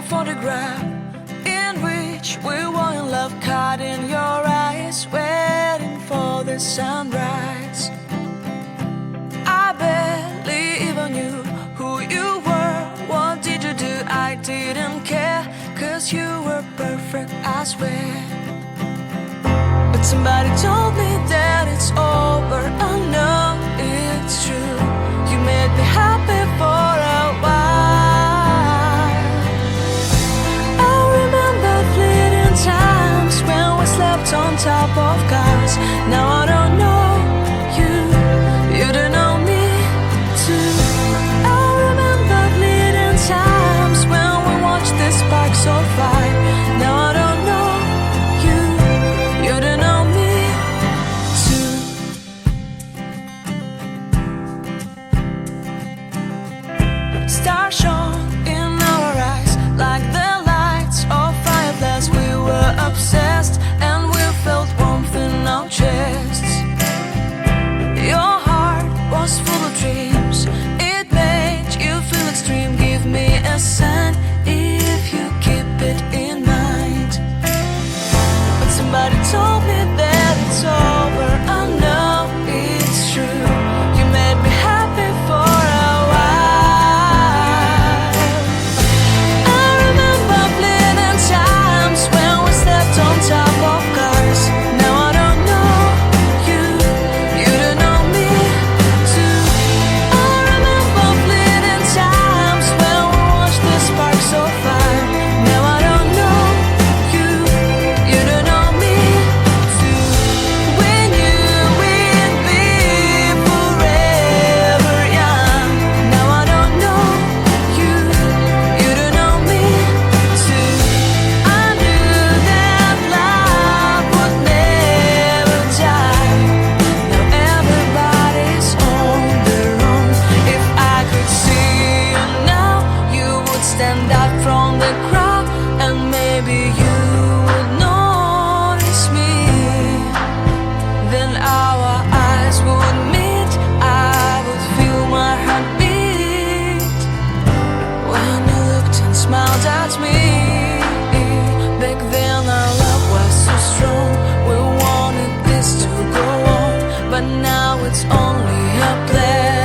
Photograph in which we were in love, caught in your eyes, waiting for the sunrise. I barely even knew who you were. What did you do? I didn't care, 'cause you were perfect, I swear. But somebody told me that it's over. I know it's true. You made me happy for a while. Times when we slept on top of cars. Now I don't know you, you don't know me too. I remember fleeting times when we watched the sparks so fire. Now I don't know you, you don't know me too. Stars shone in our eyes like the lights of fireflies. We were obsessed and we felt warmth in our chests. Your heart was full of dreams. It made you feel extreme. Give me a sign if you keep it in mind. But somebody told me that it's over. I know it's true. You made me happy for a while. I remember fleeting times when we slept on top of cars. Now I don't know you, you don't know me too. I remember fleeting times when we watched the sparks so fire. Now I don't know you, you don't know me too. We knew we'd be forever young. Now I don't know you, you don't know me too. I knew that love would never die. Now everybody's on their own. If I could see you now, you would stand out from the crowd, and maybe you would notice me. Then our eyes would meet. I would feel my heart beat when you looked and smiled at me. Back then our love was so strong. We wanted this to go on, but now it's only a play.